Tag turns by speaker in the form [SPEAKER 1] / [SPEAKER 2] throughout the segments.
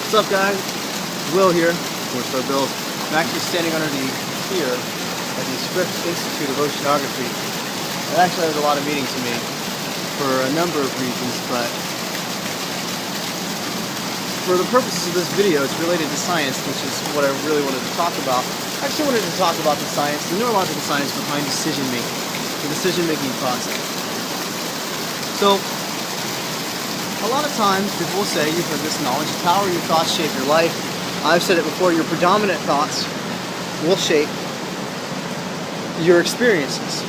[SPEAKER 1] What's up, guys? Will here, North Star Bills. I'm actually standing under the pier at the Scripps Institute of Oceanography. It actually has a lot of meaning to me for a number of reasons, but for the purposes of this video, it's related to science, which is what I really wanted to talk about. I actually wanted to talk about the science, the neurological science behind decision-making, the decision-making process. So, a lot of times people will say, you've heard this, knowledge is power, your thoughts shape your life. I've said it before, your predominant thoughts will shape your experiences.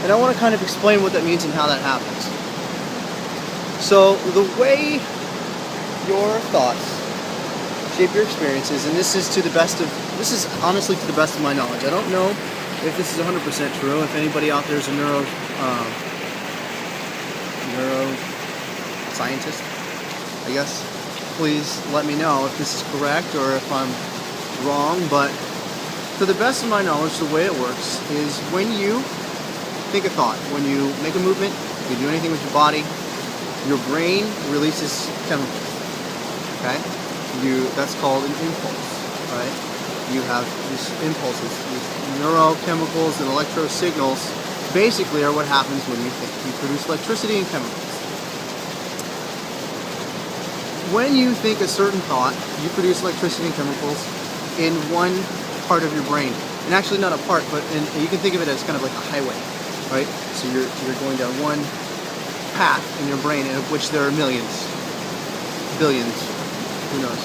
[SPEAKER 1] And I want to kind of explain what that means and how that happens. So, the way your thoughts shape your experiences, and this is honestly to the best of my knowledge. I don't know if this is 100% true. If anybody out there is a neuroscientist, I guess, please let me know if this is correct or if I'm wrong. But to the best of my knowledge, the way it works is when you think a thought, when you make a movement, you do anything with your body, your brain releases chemicals. Okay? That's called an impulse, right? You have these impulses, these neurochemicals and electro signals basically are what happens when you think. You produce electricity and chemicals. When you think a certain thought, you produce electricity and chemicals in one part of your brain. And actually not a part, but you can think of it as kind of like a highway, right? So you're going down one path in your brain, in which there are millions, billions, who knows,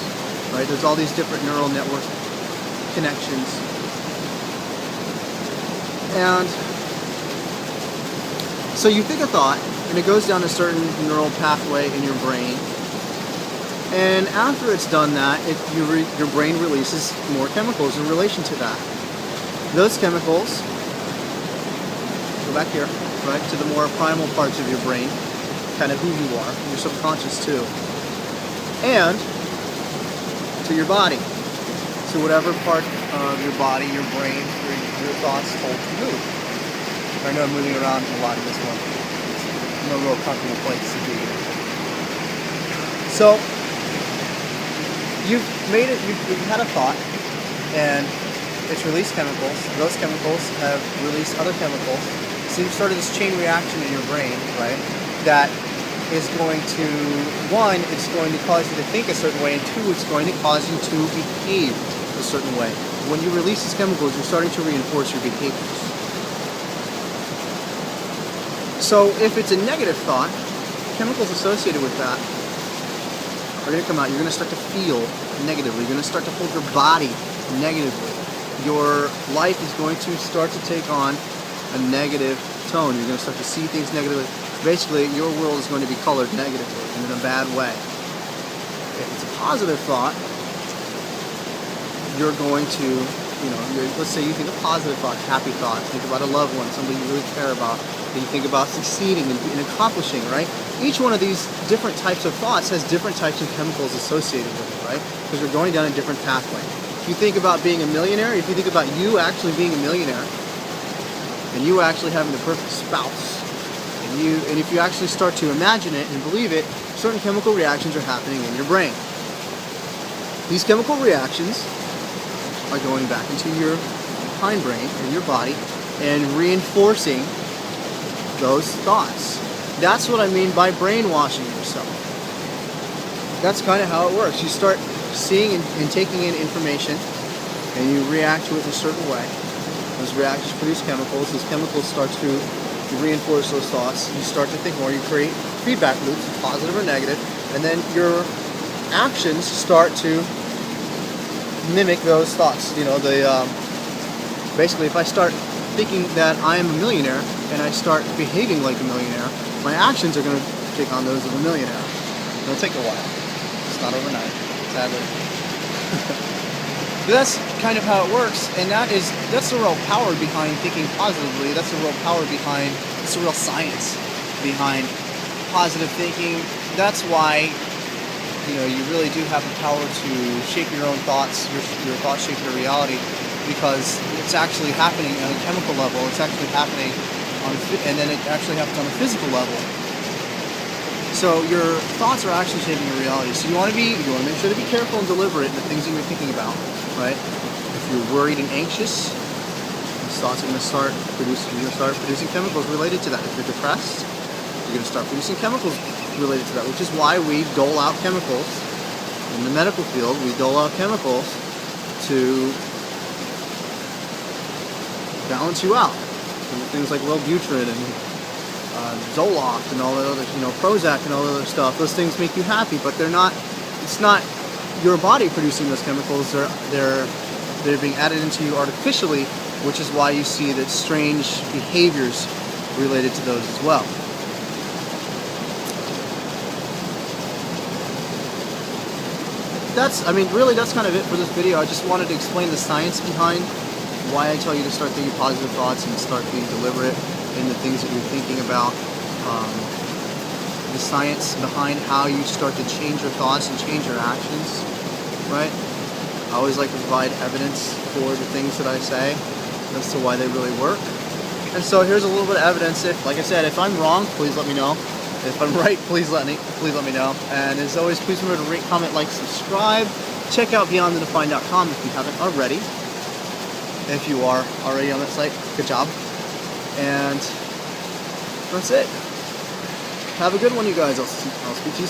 [SPEAKER 1] right? There's all these different neural network connections. And so you think a thought, and it goes down a certain neural pathway in your brain. And after it's done that, your brain releases more chemicals in relation to that. Those chemicals go back here, right, to the more primal parts of your brain, kind of who you are, your subconscious too. And to your body, to whatever part of your body, your brain, your thoughts told to move. I know I'm moving around a lot in this one. It's no real comfortable place to be. So, you've had a thought, and it's released chemicals. Those chemicals have released other chemicals. So you've started this chain reaction in your brain, right? That is going to, one, it's going to cause you to think a certain way, and two, it's going to cause you to behave a certain way. When you release these chemicals, you're starting to reinforce your behaviors. So if it's a negative thought, chemicals associated with that are going to come out. You're going to start to feel negatively. You're going to start to hold your body negatively. Your life is going to start to take on a negative tone. You're going to start to see things negatively. Basically, your world is going to be colored negatively and in a bad way. If it's a positive thought, you're going to, let's say you think a positive thought, happy thought, think about a loved one, somebody you really care about, and you think about succeeding and accomplishing, right? Each one of these different types of thoughts has different types of chemicals associated with it, right? Because you're going down a different pathway. If you think about being a millionaire, if you think about you actually being a millionaire, and you actually having the perfect spouse, and if you actually start to imagine it and believe it, certain chemical reactions are happening in your brain. These chemical reactions are going back into your hindbrain, in your body, and reinforcing those thoughts. That's what I mean by brainwashing yourself. That's kind of how it works. You start seeing and taking in information, and you react to it in a certain way. Those reactions produce chemicals. Those chemicals start to reinforce those thoughts. You start to think more. You create feedback loops, positive or negative, and then your actions start to mimic those thoughts. Basically, if I start thinking that I am a millionaire and I start behaving like a millionaire, my actions are going to take on those of a millionaire. It'll take a while. It's not overnight, sadly. But that's kind of how it works, and that's the real power behind thinking positively. That's the real power behind, it's the real science behind positive thinking. That's why, you really do have the power to shape your own thoughts. Your thoughts shape your reality, because it's actually happening on a chemical level. It's actually happening and then it actually happens on a physical level. So your thoughts are actually shaping your reality. So you want to make sure to be careful and deliberate in the things that you're thinking about, right? If you're worried and anxious, these thoughts are going to start producing chemicals related to that. If you're depressed, you're going to start producing chemicals related to that, which is why we dole out chemicals in the medical field. We dole out chemicals to balance you out. Things like Wellbutrin and Zoloft and all that other, Prozac and all that other stuff. Those things make you happy, but they're not. It's not your body producing those chemicals. They're being added into you artificially, which is why you see that strange behaviors related to those as well. That's kind of it for this video. I just wanted to explain the science behind why I tell you to start thinking positive thoughts and start being deliberate in the things that you're thinking about. The science behind how you start to change your thoughts and change your actions, right? I always like to provide evidence for the things that I say as to why they really work. And so here's a little bit of evidence. Like I said, if I'm wrong, please let me know. If I'm right, please let me know. And as always, please remember to rate, comment, like, subscribe. Check out beyondthedefined.com if you haven't already. If you are already on that site, good job. And that's it. Have a good one, you guys. I'll speak to you soon.